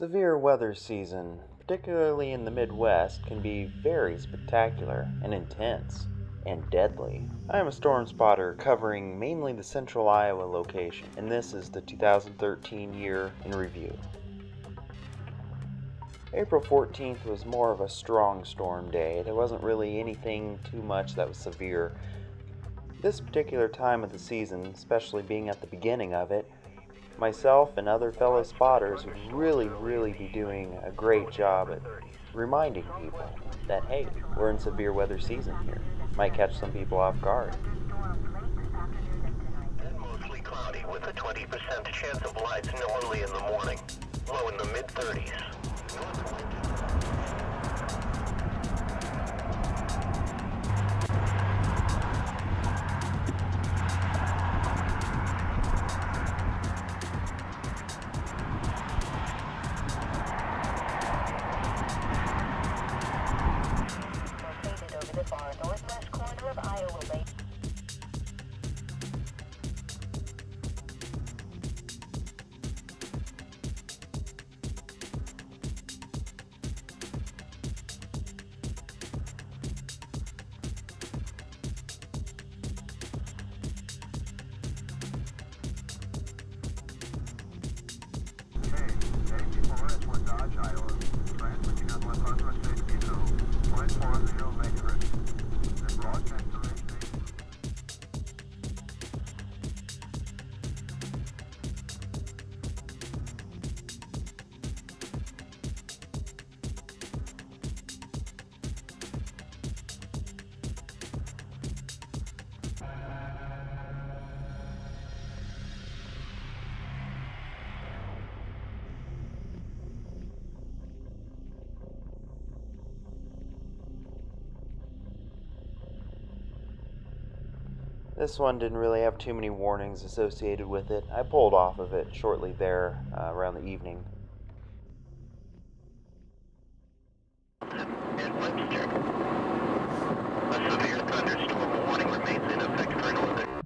Severe weather season, particularly in the Midwest, can be very spectacular and intense and deadly. I am a storm spotter covering mainly the central Iowa location, and this is the 2013 year in review. April 14th was more of a strong storm day. There wasn't really anything too much that was severe. This particular time of the season, especially being at the beginning of it, myself and other fellow spotters would really be doing a great job at reminding people that, hey, we're in severe weather season here. Might catch some people off guard. Mostly cloudy with a 20% chance of light snow early in the morning. Low in the mid-30s. Located over the far northwest corner of Iowa Lake. This one didn't really have too many warnings associated with it. I pulled off of it shortly there around the evening. And Webster. A severe thunderstorm warning remains in effect for northern.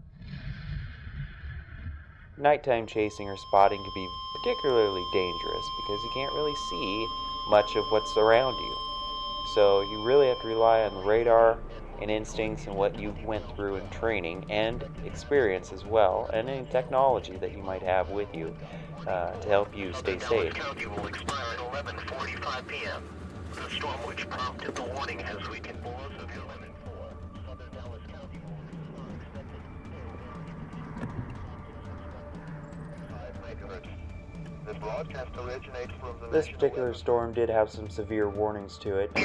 Nighttime chasing or spotting can be particularly dangerous because you can't really see much of what's around you. So you really have to rely on the radar and instincts and what you went through in training and experience as well, and any technology that you might have with you to help you stay safe. County will expire at 11:45 p.m. The storm which prompted the warning has weakened below severe limit 4. Southern Dallas County will expected. This broadcast originates from the This particular storm did have some severe warnings to it. A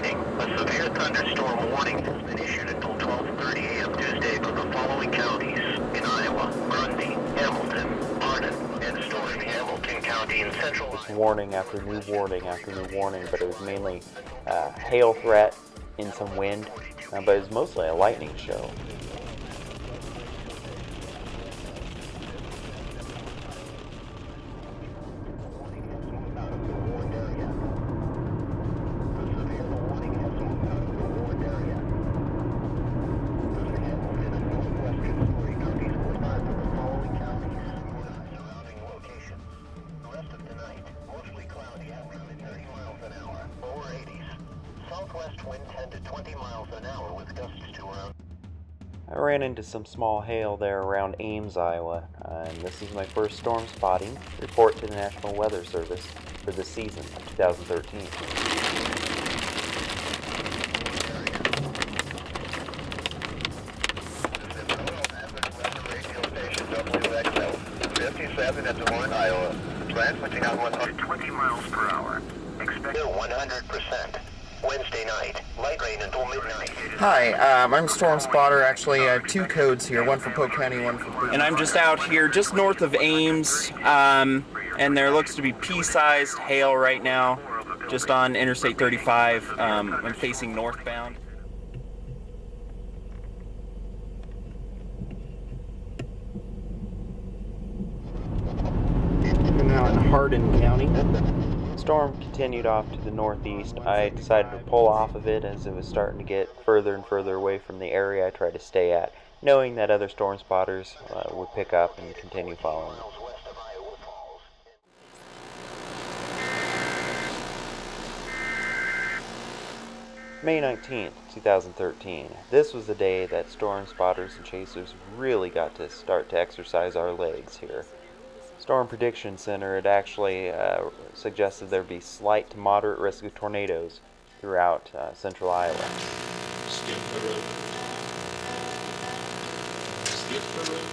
severe thunderstorm warning has been issued until 12:30 a.m. Tuesday for the following counties in Iowa: Grundy, Hamilton, Arden, and Storm. Hamilton County in central Iowa. Warning after new warning after new warning, but it was mainly hail threat and some wind, but it was mostly a lightning show. Southwest wind 10 to 20 miles an hour with gusts to around. I ran into some small hail there around Ames, Iowa, and this is my first storm spotting report to the National Weather Service for the season of 2013. 57 at Des Moines, Iowa. Transmitting on 120 miles per hour. Expected 100%. Wednesday night, light rain until midnight. Hi, I'm Storm Spotter. Actually, I have two codes here, one for Polk County, one for Boone. And I'm just out here, just north of Ames, and there looks to be pea-sized hail right now, just on Interstate 35. I'm facing northbound. We're now in Hardin County. Storm continued off to the northeast. I decided to pull off of it as it was starting to get further and further away from the area I tried to stay at, knowing that other storm spotters would pick up and continue following. May 19th, 2013. This was the day that storm spotters and chasers really got to start to exercise our legs here. Storm Prediction Center had actually suggested there'd be slight to moderate risk of tornadoes throughout central Iowa. Skip the road. Skip the road.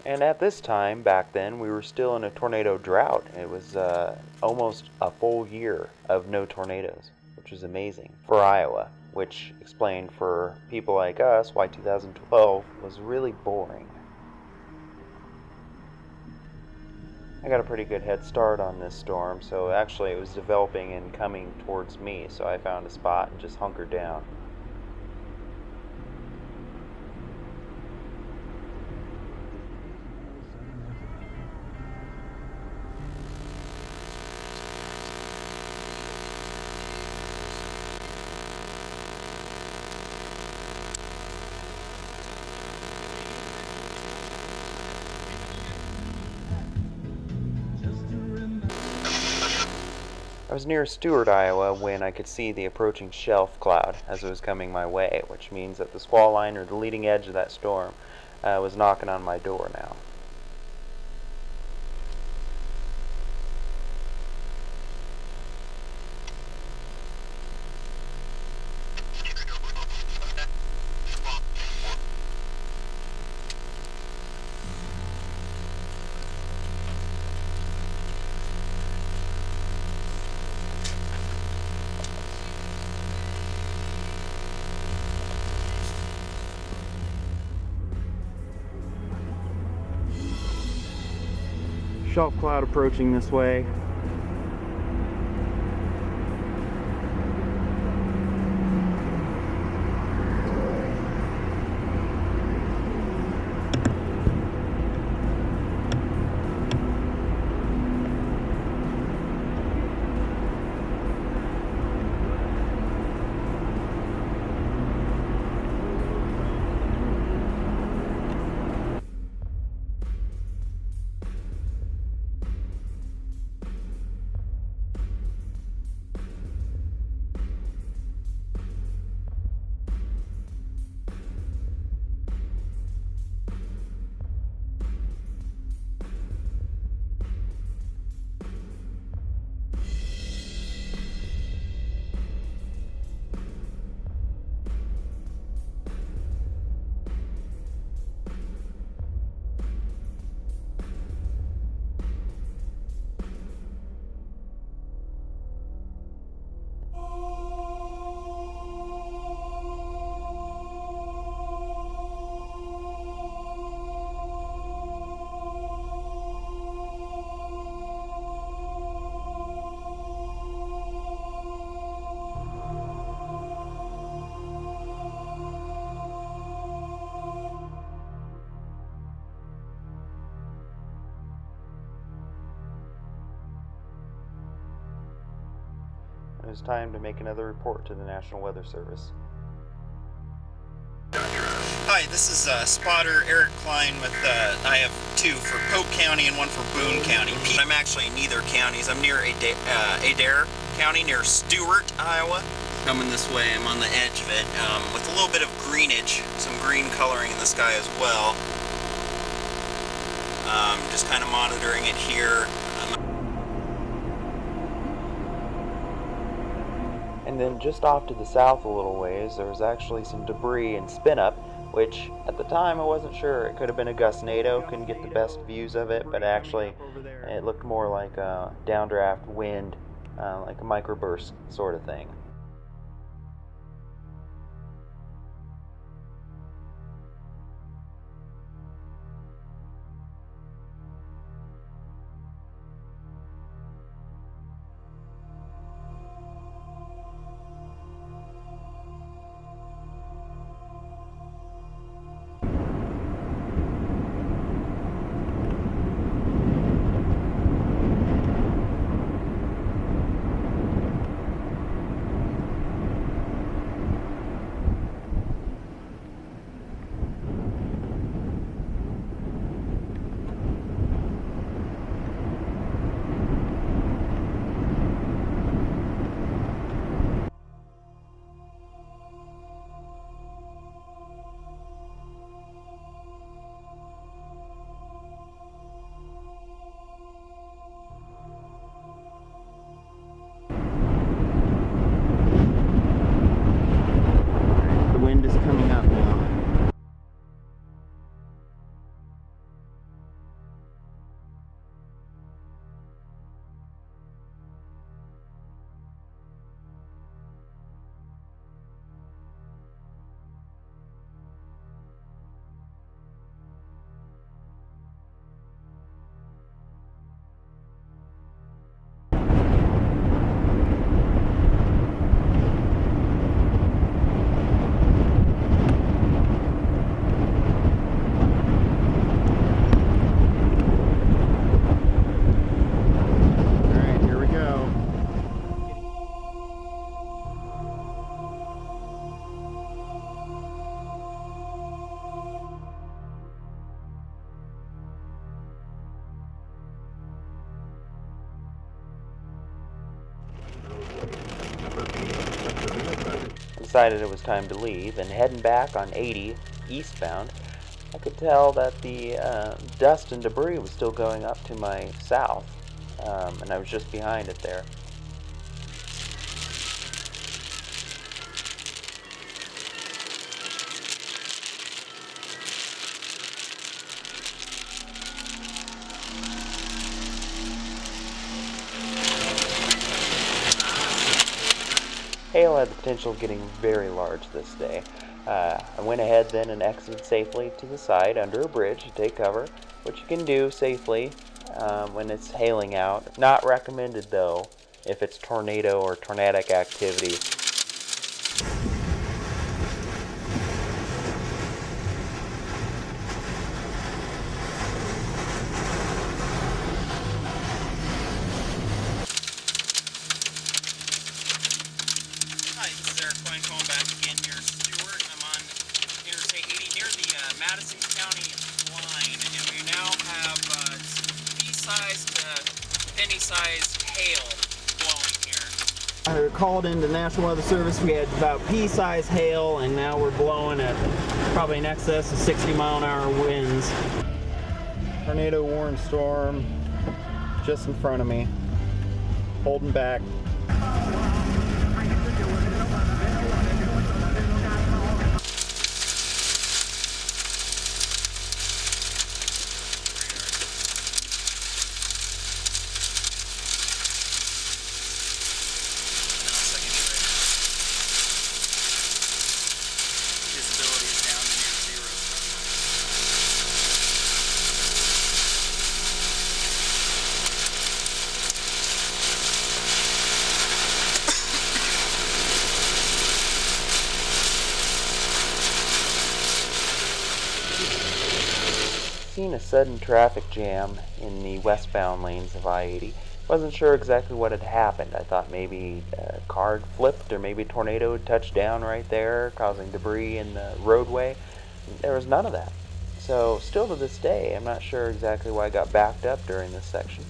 And at this time, back then, we were still in a tornado drought. It was almost a full year of no tornadoes, which was amazing for Iowa, which explained for people like us why 2012 was really boring. I got a pretty good head start on this storm, so actually it was developing and coming towards me, so I found a spot and just hunkered down. I was near Stewart, Iowa, when I could see the approaching shelf cloud as it was coming my way, which means that the squall line, or the leading edge of that storm, was knocking on my door now. Shelf cloud approaching this way. It was time to make another report to the National Weather Service. Hi, this is spotter Eric Klein with, I have two for Polk County and one for Boone County. I'm actually in neither counties. I'm near Adair County, near Stewart, Iowa. Coming this way, I'm on the edge of it, with a little bit of greenage, some green coloring in the sky as well. Just kind of monitoring it here. And then just off to the south a little ways, there was actually some debris and spin up, which at the time I wasn't sure. It could have been a gustnado, couldn't get the best views of it, but actually it looked more like a downdraft wind, like a microburst sort of thing. decided it was time to leave, and heading back on 80 eastbound, I could tell that the dust and debris was still going up to my south, and I was just behind it there. Hail had the potential of getting very large this day. I went ahead then and exited safely to the side under a bridge to take cover, which you can do safely when it's hailing out. Not recommended though if it's tornado or tornadic activity. Hi, this is Eric Klein calling back again near Stewart. I'm on Interstate 80 near the Madison County line, and we now have pea-sized to penny-sized hail blowing here. I called into National Weather Service. We had about pea-sized hail, and now we're blowing at probably in excess of 60-mile-an-hour winds. Tornado warning storm just in front of me. Holding back. Visibility is down to near zero. Seen a sudden traffic jam in the westbound lanes of I-80. Wasn't sure exactly what had happened. I thought maybe a car had flipped or maybe a tornado had touched down right there, causing debris in the roadway. There was none of that. So still to this day, I'm not sure exactly why I got backed up during this section.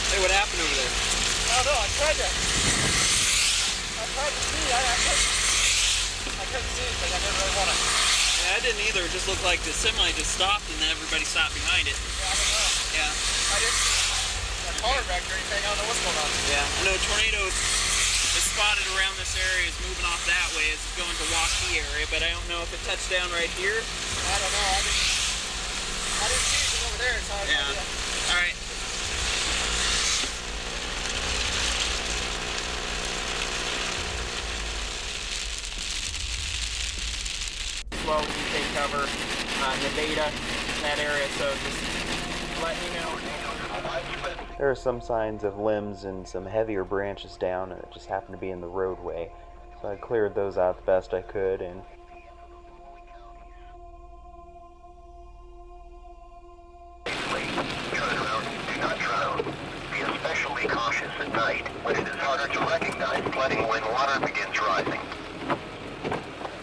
Hey, what happened over there? I don't know. I tried to see. I couldn't see because I didn't really want to. Yeah, I didn't either. It just looked like the semi just stopped and then everybody stopped behind it. Yeah, I don't know. Yeah. I didn't see a car back or anything. I don't know what's going on. Yeah. I know a tornado is spotted around this area, is moving off that way as it's going to Waukee area, but I don't know if it touched down right here. I don't know. I didn't see anything over there, so I have no Yeah. idea. All right. Well, we take cover Nevada, that area, so just let me know. There are some signs of limbs and some heavier branches down, and it just happened to be in the roadway. So I cleared those out the best I could, and Turn around, do not drown. Be especially cautious at night when it is harder to recognize flooding when water begins rising.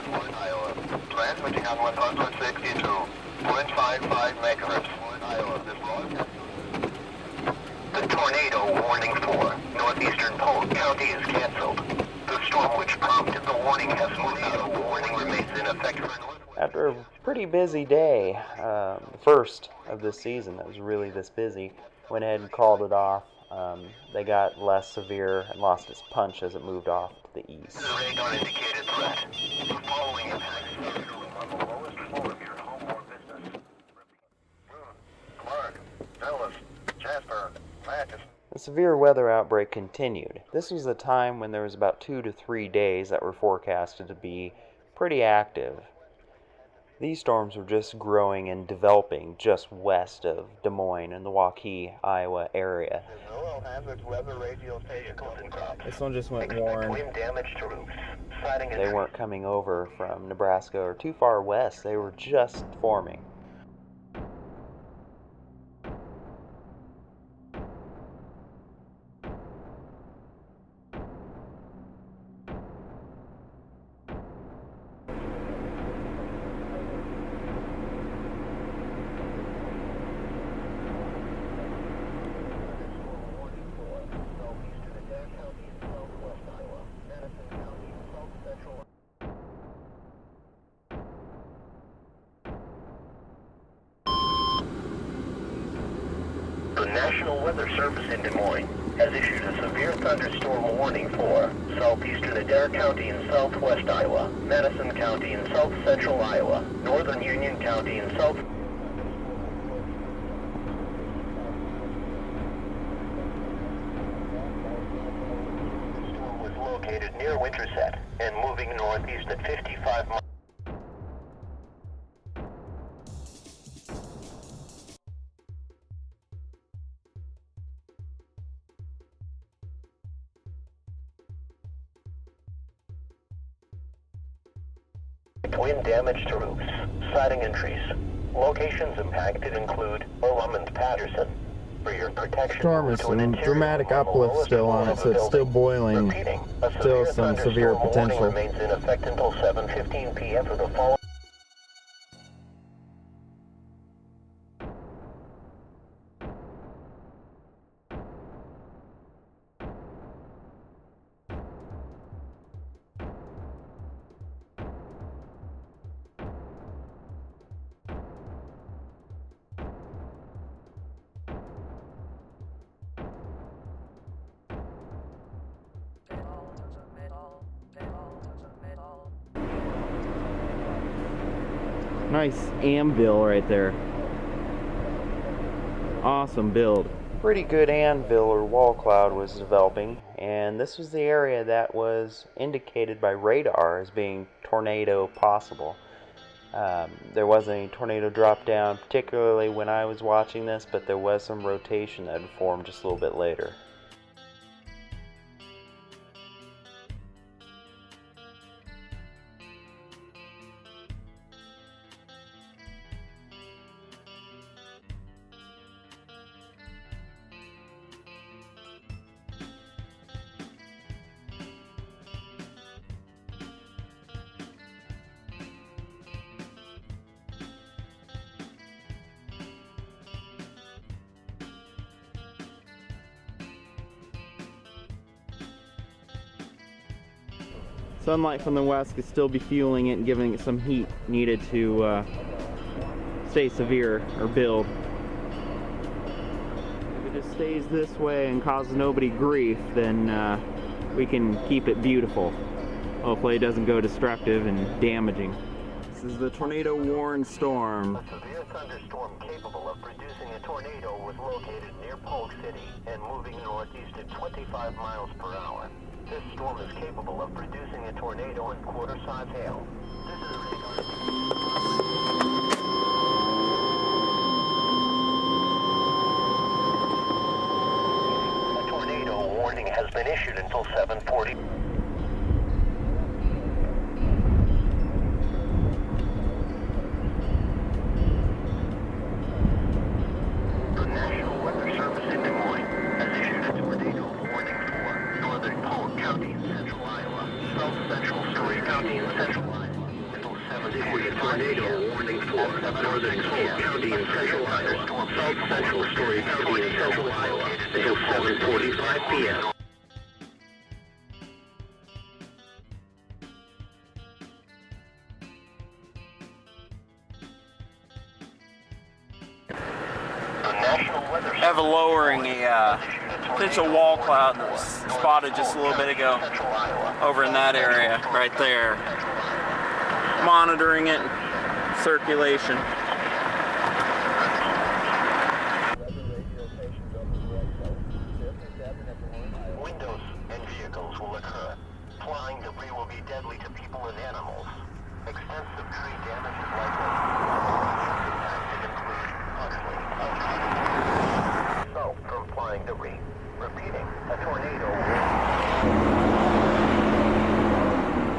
Flint, Iowa. Transmitting on 162.55 megahertz. Flint, Iowa. This broadcast. The tornado warning for northeastern Polk County is canceled. The storm which prompted the warning has moved out. The warning remains in effect for northwest. after a pretty busy day, the first of this season that was really this busy, went ahead and called it off. They got less severe and lost its punch as it moved off to the east. The radar indicated threat. The following impacts on the lowest floor of your home or business. Clark, Dallas, Jasper, Mathis. The severe weather outbreak continued. This was a time when there was about 2 to 3 days that were forecasted to be pretty active. These storms were just growing and developing just west of Des Moines in the Waukee, Iowa area. This one just went Expect worn. wind damage to roofs. Siding and They weren't coming over from Nebraska or too far west. They were just forming. National Weather Service in Des Moines has issued a severe thunderstorm warning for southeastern Adair County in southwest Iowa, Madison County in south central Iowa, northern Union County in south... The storm was located near Winterset and moving northeast at 55 miles. Wind damage to roofs, siding and trees. Locations impacted include Ullum and Patterson. For your protection, Storm is to an some interior dramatic room on the uplift lowest still floor on of it, the so it's still building. boiling. Repeating, a Still some severe thunderstorm potential. warning remains in effect until 7:15 p.m. for the following. Nice anvil right there. Awesome build. Pretty good anvil or wall cloud was developing, and this was the area that was indicated by radar as being tornado possible. There wasn't any tornado drop down, particularly when I was watching this, but there was some rotation that had formed just a little bit later. Sunlight from the west could still be fueling it and giving it some heat needed to stay severe or build. If it just stays this way and causes nobody grief, then we can keep it beautiful. Hopefully it doesn't go destructive and damaging. This is the tornado warned storm. A severe thunderstorm capable of producing a tornado was located near Polk City and moving northeast at 25 miles per hour. This storm is capable of producing a tornado and quarter-size hail. This is a tornado warning has been issued until 7:40. The National Weather Service in Des Moines has issued a tornado warning for northern Polk County in central Iowa, south central Story County in central Iowa, until 7:45 tornado warning for northern Polk County in central Iowa, south central Story County in central Iowa, until 7:45 p.m. The National Weather Service Have a lowering a potential wall cloud that was spotted just a little bit ago over in that area right there. Monitoring it, circulation. Windows and vehicles will occur. Flying debris will be deadly to people and animals. Extensive tree damage is likely. Impacted include Huxley, so from flying debris. Repeating, a tornado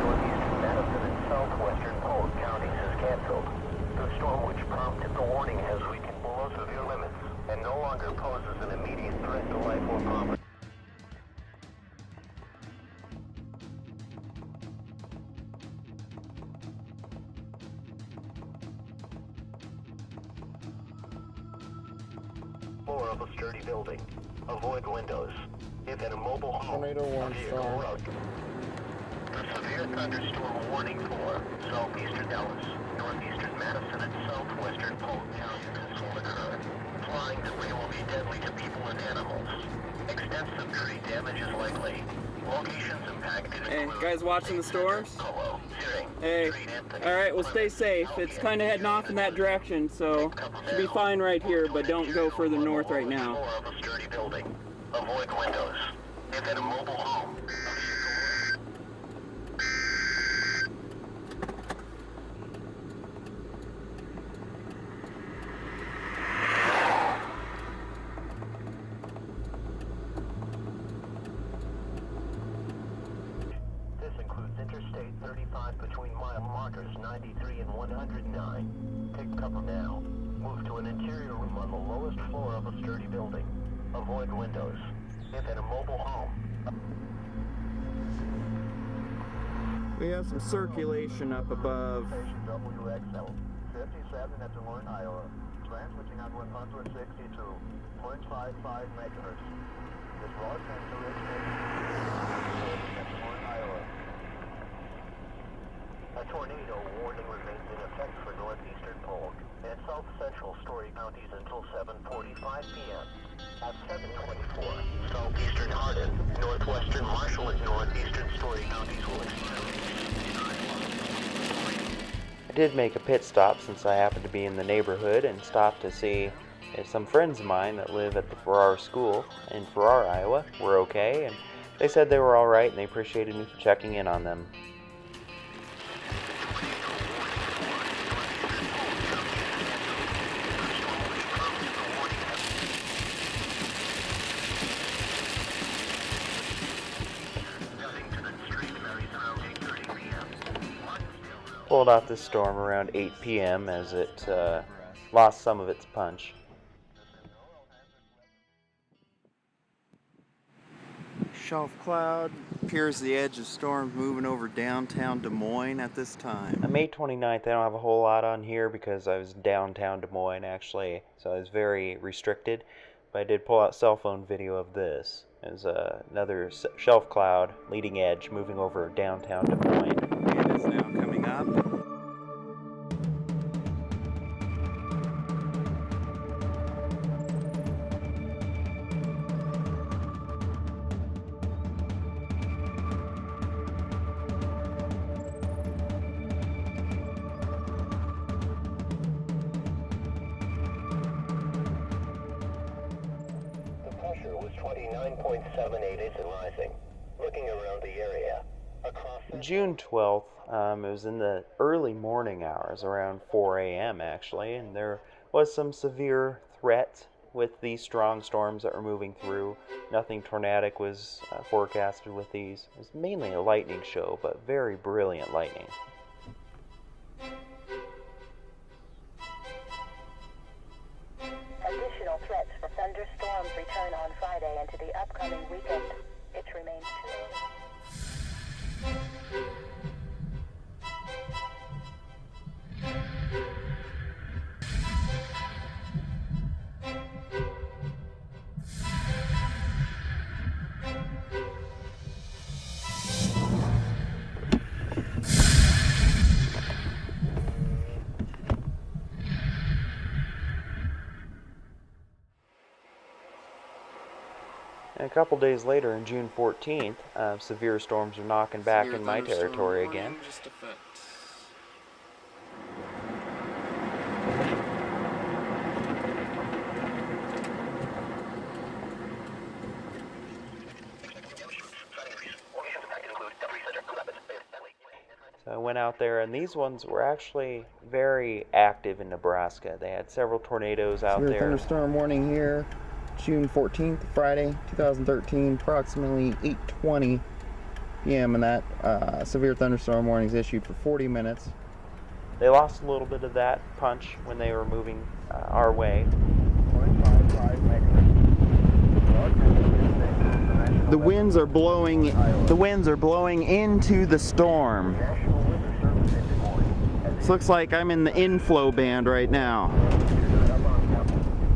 northeastern Madison and southwestern Polk counties is canceled. The storm which prompted the warning has weakened below severe limits and no longer poses an immediate threat to life or property. Floor of a sturdy building. Avoid windows. If in a mobile home, Tornado warning a vehicle storm. road. The severe thunderstorm warning for southeastern Dallas, northeastern Madison, and southwestern Polk counties will occur. Flying debris will be deadly to people Hey, guys watching the storms? Hey, alright, well stay safe. It's kind of heading off in that direction, so should be fine right here, but don't go further north right now. Avoid windows. If in a mobile home. This includes Interstate 35 between mile markers 93 and 109. Take cover now. Move to an interior room on the lowest floor of a sturdy building. Avoid windows. If in a mobile home. We have some circulation up above. WXL 57 at Des Moines, Iowa. Transmitting on 162.55 megahertz. This raw sensor is at Des Moines, Iowa. A tornado warning remains in effect for northeastern Polk and south central Story counties until 7:45 p.m. At 7:24, southeastern Hardin, northwestern Marshall, and northeastern Story counties will experience. I did make a pit stop since I happened to be in the neighborhood and stopped to see if some friends of mine that live at the Farrar School in Farrar, Iowa were okay, and they said they were alright and they appreciated me for checking in on them. Pulled out this storm around 8 p.m. as it lost some of its punch. Shelf cloud appears the edge of storms moving over downtown Des Moines at this time. On May 29th, I don't have a whole lot on here because I was downtown Des Moines actually, so I was very restricted. But I did pull out cell phone video of this. There's another shelf cloud leading edge moving over downtown Des Moines. It is now coming up. The pressure was 29.78 and rising. Looking around the area, across June 12th, it was in the early morning hours, around 4 a.m. actually, and there was some severe threat with these strong storms that were moving through. Nothing tornadic was forecasted with these. It was mainly a lightning show, but very brilliant lightning. Additional threats for thunderstorms return on Friday into the upcoming weekend. It remains too early. And a couple days later, on June 14th, severe storms are knocking back in my territory again. So I went out there, and these ones were actually very active in Nebraska. They had several tornadoes out Severe there. thunderstorm warning here, June 14th, Friday, 2013, approximately 8:20 p.m. And that severe thunderstorm warning is issued for 40 minutes. They lost a little bit of that punch when they were moving our way. The winds are blowing into the storm. This looks like I'm in the inflow band right now.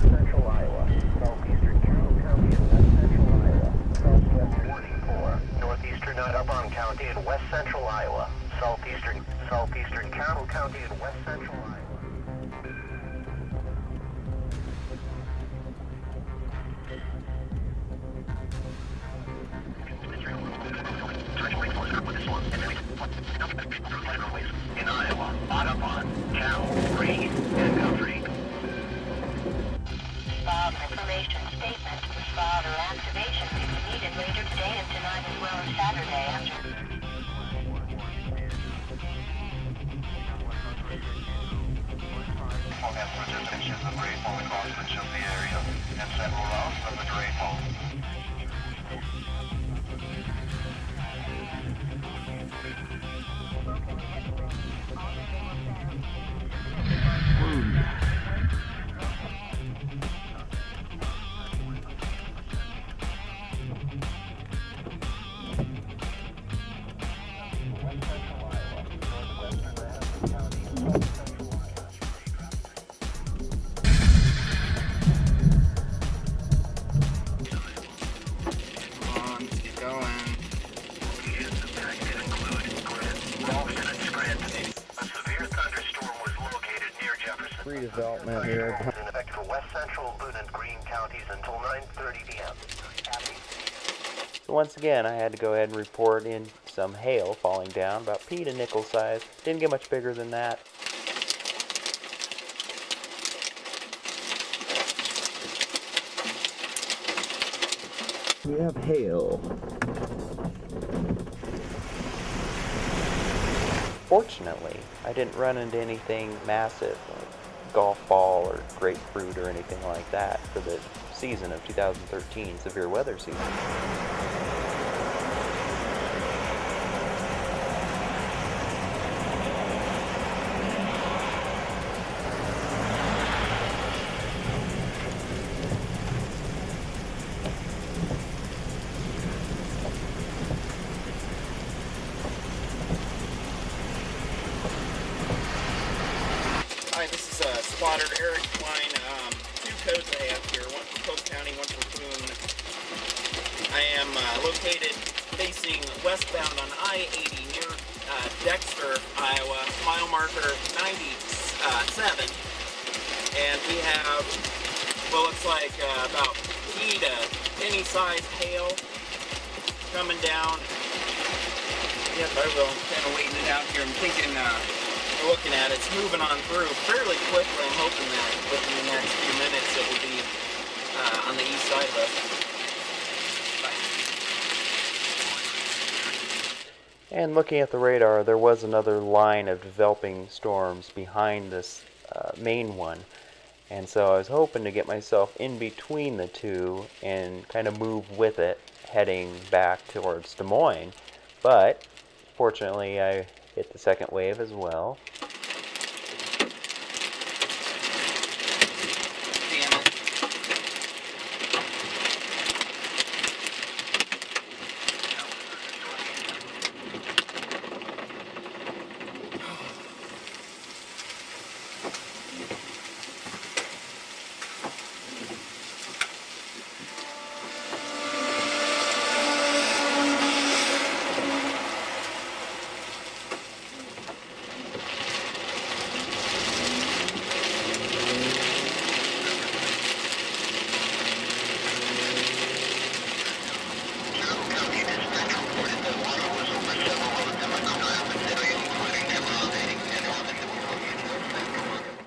Central Iowa, southeastern Carroll County and west central Iowa, southwest warning for northeastern Audubon County and west central Iowa, southeastern Carroll County and west central Iowa. Precipitation of rainfall across much of the area and several routes of the rainfall. Redevelopment here. In effect for west central Boone and Greene counties until 9:30 p.m. So once again, I had to go ahead and report in some hail falling down, about pea to nickel size. Didn't get much bigger than that. We have hail. Fortunately, I didn't run into anything massive, like golf ball or grapefruit or anything like that for the season of 2013, severe weather season. Hi, this is Spotter Eric Klein. Two codes I have here, one for Polk County, one for Boone. I am located facing westbound on I-80 near Dexter, Iowa, mile marker 97. And we have what looks like about pea to penny sized hail coming down. Yep, I will. Kind of waiting it out here. I'm thinking looking at it, it's moving on through fairly quickly. I'm hoping that within the next few minutes it will be on the east side of us. And looking at the radar, there was another line of developing storms behind this main one. And so I was hoping to get myself in between the two and kind of move with it, heading back towards Des Moines. But fortunately, I hit the second wave as well. Damn it.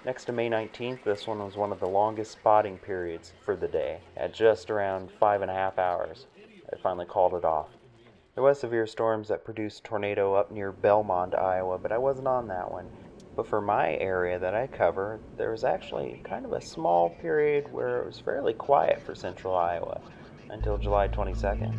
Next to May 19th, this one was one of the longest spotting periods for the day, at just around 5.5 hours. I finally called it off. There was severe storms that produced tornado up near Belmont, Iowa, but I wasn't on that one. But for my area that I cover, there was actually kind of a small period where it was fairly quiet for central Iowa until July 22nd.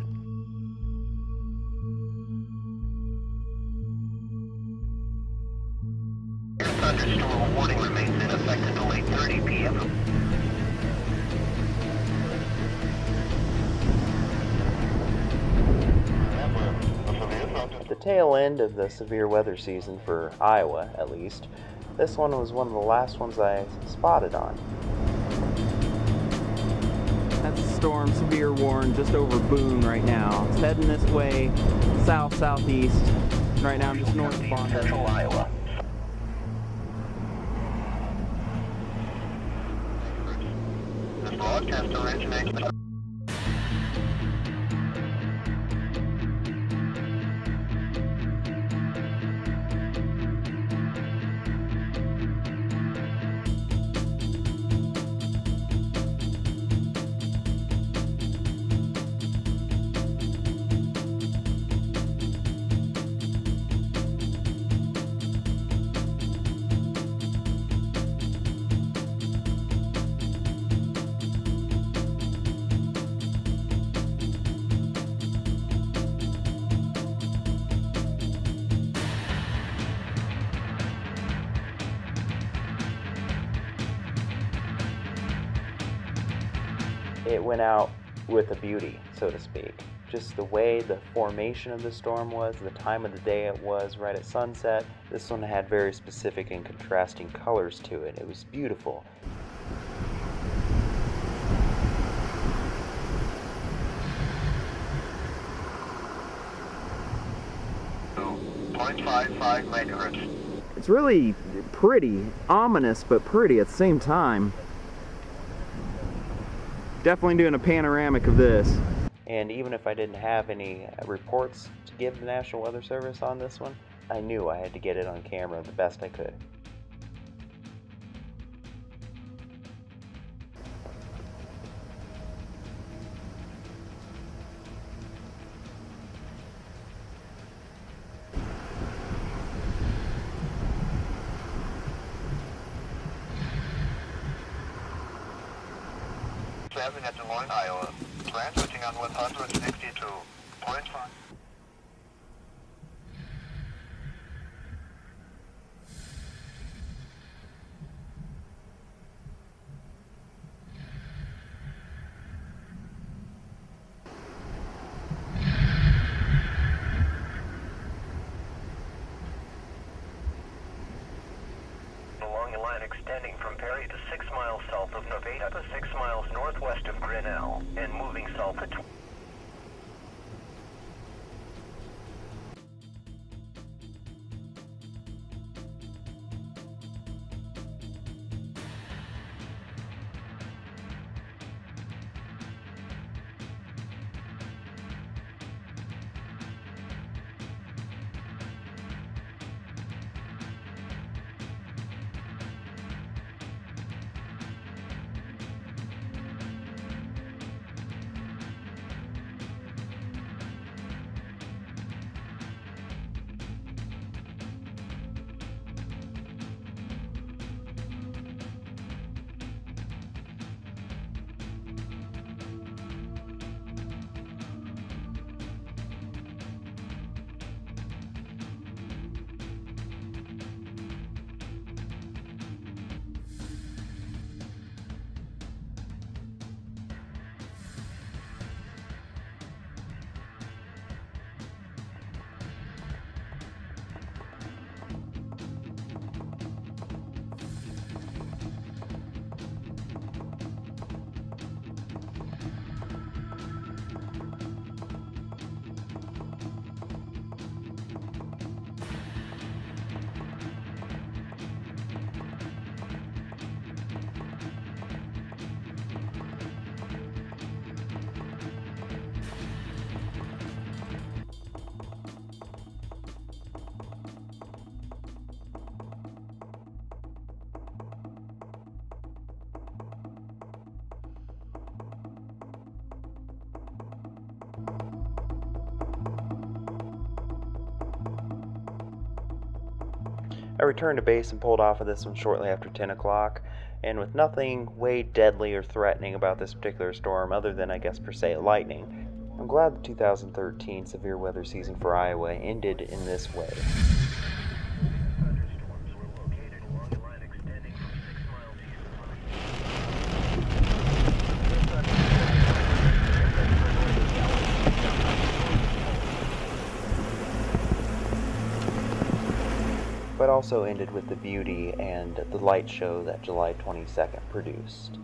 Thunderstorm warning remains in effect until 8:30 p.m. At the tail end of the severe weather season for Iowa, at least, this one was one of the last ones I spotted on. That's a storm severe warn just over Boone right now. It's heading this way, south-southeast. Right now I'm just north of Bonner. Central Iowa. This broadcast originates. it went out with a beauty, so to speak. Just the way the formation of the storm was, the time of the day it was, right at sunset. This one had very specific and contrasting colors to it. It was beautiful. So, 0.55 megahertz. It's really pretty, ominous, but pretty at the same time. Definitely doing a panoramic of this. And even if I didn't have any reports to give the National Weather Service on this one, I knew I had to get it on camera the best I could. At Des Moines, Iowa. Switching on 162.5. Along a line extending from Perry to 6 miles south of Nevada to 6 miles northwest of Grinnell, and moving south at I returned to base and pulled off of this one shortly after 10 o'clock, and with nothing way deadly or threatening about this particular storm other than, I guess, per se, lightning, I'm glad the 2013 severe weather season for Iowa ended in this way. But also ended with the beauty and the light show that July 22nd produced.